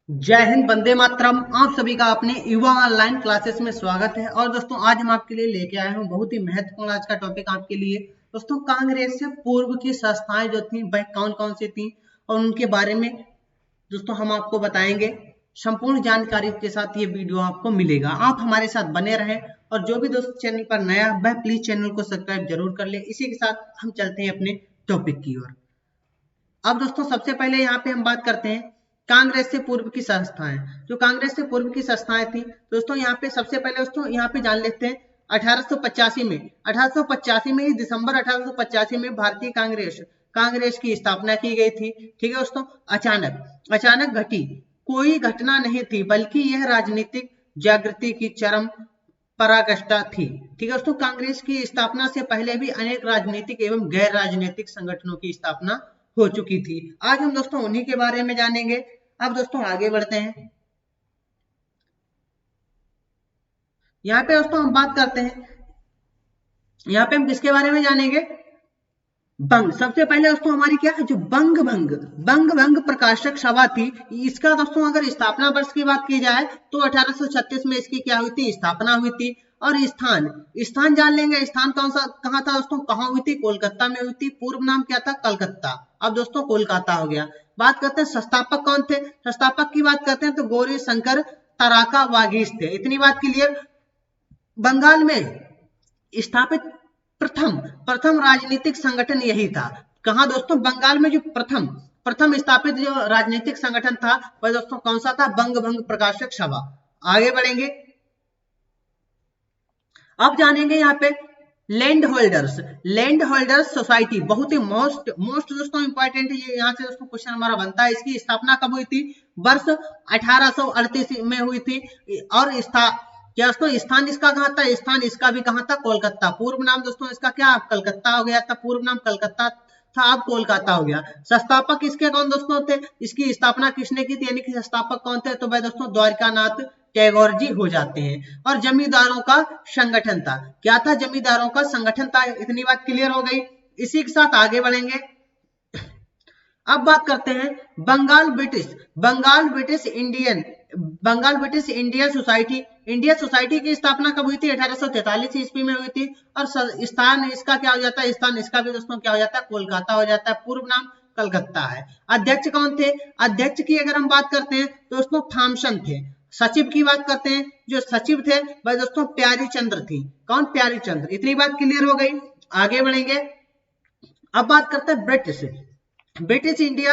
जय हिंद, वंदे मातरम। आप सभी का अपने युवा ऑनलाइन क्लासेस में स्वागत है। और दोस्तों, आज हम आपके लिए लेके आए हैं बहुत ही महत्वपूर्ण आज का टॉपिक आपके लिए। दोस्तों, कांग्रेस से पूर्व की संस्थाएं जो थी वह कौन कौन सी थी और उनके बारे में दोस्तों हम आपको बताएंगे। संपूर्ण जानकारी के साथ ये वीडियो आपको मिलेगा। आप हमारे साथ बने रहें और जो भी दोस्त चैनल पर नया वह प्लीज चैनल को सब्सक्राइब जरूर कर ले। इसी के साथ हम चलते हैं अपने टॉपिक की ओर। अब दोस्तों, सबसे पहले यहाँ पे हम बात करते हैं कांग्रेस से पूर्व की संस्थाएं। जो कांग्रेस से पूर्व की संस्थाएं थी दोस्तों, यहाँ पे सबसे पहले दोस्तों यहाँ पे जान लेते हैं 1885 में ही दिसंबर 1885 में भारतीय कांग्रेस की स्थापना की गई थी। ठीक है दोस्तों, अचानक घटी कोई घटना नहीं थी, बल्कि यह राजनीतिक जागृति की चरम पराकाष्ठा थी। ठीक है दोस्तों, कांग्रेस की स्थापना से पहले भी अनेक राजनीतिक एवं गैर राजनीतिक संगठनों की स्थापना हो चुकी थी। आज हम दोस्तों उन्हीं के बारे में जानेंगे। अब दोस्तों आगे बढ़ते हैं। यहाँ पे दोस्तों हम बात करते हैं, यहाँ पे हम किसके बारे में जानेंगे? बंग। सबसे पहले दोस्तों हमारी क्या है, जो बंग भंग प्रकाशक सभा थी, इसका दोस्तों अगर स्थापना वर्ष की बात की जाए तो 1836 में इसकी क्या हुई थी, स्थापना हुई थी। और स्थान जान लेंगे। स्थान कौन सा कहाँ था दोस्तों, कहाँ हुई थी? कोलकाता में हुई थी। पूर्व नाम क्या था? कलकत्ता। अब दोस्तों कोलकाता हो गया। बात करते हैं संस्थापक कौन थे। संस्थापक की बात करते हैं तो गौरी शंकर तराका वागीश थे। इतनी बात क्लियर। बंगाल में स्थापित प्रथम राजनीतिक संगठन यही था। कहा दोस्तों? बंगाल में जो प्रथम स्थापित जो राजनीतिक संगठन था वह दोस्तों कौन सा था? बंग भंग प्रकाशक सभा। आगे बढ़ेंगे। अब जानेंगे यहाँ पे लैंड होल्डर्स सोसाइटी। बहुत ही मोस्ट दोस्तों इंपॉर्टेंट है ये। यहाँ से दोस्तों क्वेश्चन हमारा बनता है। इसकी स्थापना कब हुई थी? वर्ष 1838 में हुई थी। और क्या दोस्तों स्थान इसका कहाँ था? स्थान इसका भी कहाँ था? कोलकाता। पूर्व नाम दोस्तों इसका क्या? कलकत्ता हो गया था। पूर्व नाम कलकत्ता था, अब कोलकाता हो गया। संस्थापक इसके कौन दोस्तों थे? इसकी स्थापना किसने की थी, यानी कि संस्थापक कौन थे? तो भाई दोस्तों द्वारकानाथ टैगोर जी हो जाते हैं। और जमींदारों का संगठन था। क्या था? जमींदारों का संगठन था। इतनी बात क्लियर हो गई। इसी के साथ आगे बढ़ेंगे। अब बात करते हैं बंगाल ब्रिटिश इंडिया सोसाइटी की स्थापना कब हुई थी? 1843 ईस्वी में हुई थी। और स्थान इसका क्या हो जाता है? स्थान इसका भी दोस्तों क्या हो जाता है? कोलकाता हो जाता है। पूर्व नाम कलकत्ता है। अध्यक्ष कौन थे? अध्यक्ष की अगर हम बात करते हैं तो दोस्तों थॉमसन थे। सचिव की बात करते हैं, जो सचिव थे वह दोस्तों प्यारी चंद्र थी। कौन? प्यारी चंद्र। इतनी बात क्लियर हो गई। आगे बढ़ेंगे। अब बात करते हैं ब्रिटिश इंडिया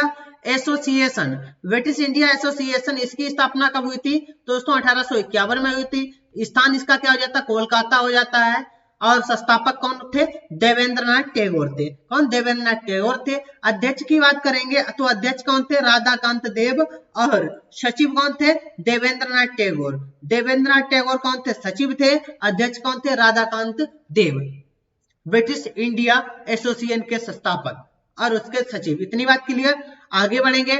एसोसिएशन। इसकी स्थापना कब हुई थी दोस्तों? 1851 में हुई थी। स्थान इसका क्या हो जाता है? कोलकाता हो जाता है। और संस्थापक कौन थे? देवेंद्रनाथ टैगोर थे। कौन? देवेंद्रनाथ टैगोर थे। अध्यक्ष की बात करेंगे तो अध्यक्ष कौन थे? राधाकांत देव। और सचिव कौन थे? देवेंद्रनाथ टैगोर कौन थे? सचिव थे। अध्यक्ष कौन थे? राधाकांत देव। ब्रिटिश इंडिया एसोसिएशन के संस्थापक और उसके सचिव। इतनी बात क्लियर। आगे बढ़ेंगे।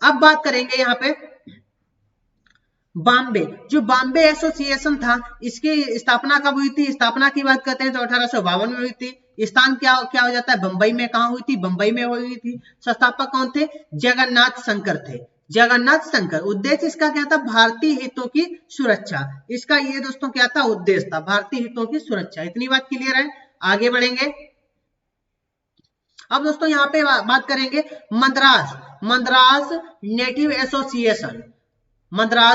अब बात करेंगे यहाँ पे बॉम्बे एसोसिएशन था, इसकी स्थापना कब हुई थी? स्थापना की बात करते हैं तो 1852 में हुई थी। स्थान क्या हो जाता है? बंबई में। कहाँ हुई थी? बंबई में हुई थी। संस्थापक कौन थे? जगन्नाथ शंकर। उद्देश्य इसका क्या था? भारतीय हितों की सुरक्षा। इसका ये दोस्तों क्या था? उद्देश्य था भारतीय हितों की सुरक्षा। इतनी बात क्लियर है। आगे बढ़ेंगे। अब दोस्तों यहाँ पे बात करेंगे मद्रास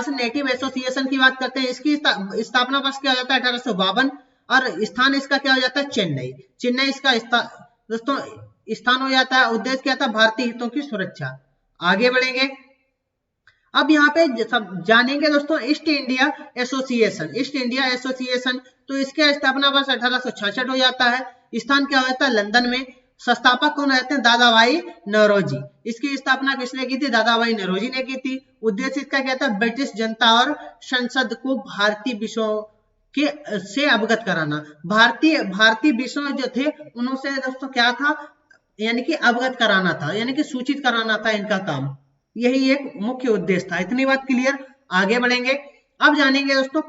नेटिव एसोसिएशन की बात करते हैं। इसकी स्थापना वर्ष क्या हो जाता है? 1852। और स्थान इसका क्या हो जाता है? चेन्नई इसका दोस्तों स्थान हो जाता है। उद्देश्य क्या था? भारतीय हितों की सुरक्षा। आगे बढ़ेंगे। अब यहाँ पे सब जानेंगे दोस्तों ईस्ट इंडिया एसोसिएशन। तो इसके स्थापना वर्ष 1866 हो जाता है। स्थान क्या हो जाता है? लंदन में। संस्थापक कौन रहते हैं? दादा भाई नौरोजी। इसकी स्थापना किसने की थी? दादा भाई नौरोजी ने की थी। उद्देश्य इसका क्या था? ब्रिटिश जनता और संसद को भारतीय विषयों के से अवगत कराना। भारतीय विषय जो थे उनसे दोस्तों क्या था? यानी कि अवगत कराना था, यानी कि सूचित कराना था इनका काम। यही एक मुख्य उद्देश्य था। इतनी बात क्लियर। आगे बढ़ेंगे। अब जानेंगे दोस्तों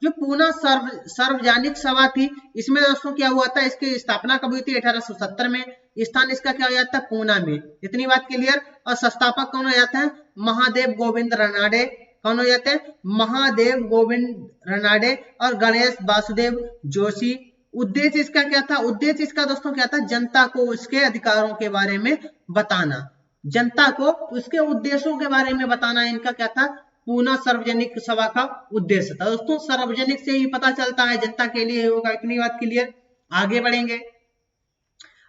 पूना सार्वजनिक सभा थी। इसमें दोस्तों क्या हुआ था? इसकी स्थापना कब हुई थी? 1870 में। स्थान इसका क्या हो जाता है, पूना में। इतनी बात क्लियर। और संस्थापक कौन हो जाता है, महादेव गोविंद रानडे। कौन हो जाते हैं, महादेव गोविंद रानडे और गणेश वासुदेव जोशी। उद्देश्य इसका क्या था, उद्देश्य इसका दोस्तों क्या था, जनता को उसके अधिकारों के बारे में बताना, जनता को उसके उद्देश्यों के बारे में बताना इनका क्या था, पूना सार्वजनिक सभा का उद्देश्य था। दोस्तों सार्वजनिक से ही पता चलता है जनता के लिए होगा। इतनी बात क्लियर। आगे बढ़ेंगे।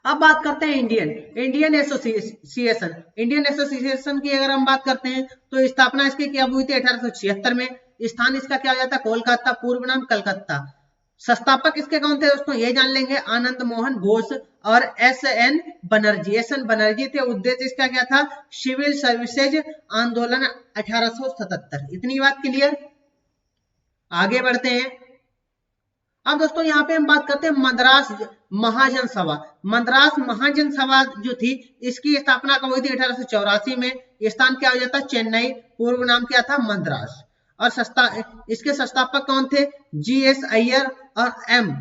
अब बात करते हैं इंडियन एसोसिएशन। इंडियन एसोसिएशन की अगर हम बात करते हैं तो स्थापना इसकी क्या हुई थी 1876 में। स्थान इसका क्या हो जाता है, कोलकाता, पूर्व नाम कलकत्ता। संस्थापक इसके कौन थे दोस्तों, ये जान लेंगे, आनंद मोहन घोष और एस.एन. बनर्जी थे। उद्देश्य इसका क्या था, सिविल सर्विसेज आंदोलन 1877। इतनी बात क्लियर। आगे बढ़ते हैं। अब दोस्तों यहाँ पे हम बात करते हैं मद्रास महाजन सभा। मद्रास महाजन सभा जो थी इसकी स्थापना कब हुई थी 1884 में। स्थान क्या हो जाता है, चेन्नई, पूर्व नाम क्या था, मद्रास। और इसके संस्थापक कौन थे, जी.एस. अय्यर और एम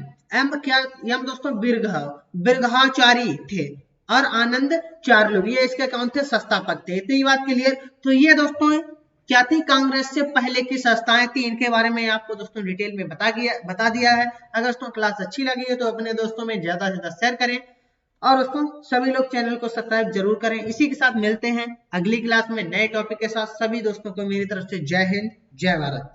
दोस्तों बिरघाचारी थे और आनंद चार्लू, ये इसके कौन थे, संस्थापक थे। इतनी बात क्लियर। तो ये दोस्तों क्या थी, कांग्रेस से पहले की संस्थाएं थी। इनके बारे में आपको दोस्तों डिटेल में बता दिया है। अगर दोस्तों क्लास अच्छी लगी है तो अपने दोस्तों में ज्यादा से ज्यादा शेयर करें और दोस्तों सभी लोग चैनल को सब्सक्राइब जरूर करें। इसी के साथ मिलते हैं अगली क्लास में नए टॉपिक के साथ। सभी दोस्तों को मेरी तरफ से जय हिंद, जय भारत।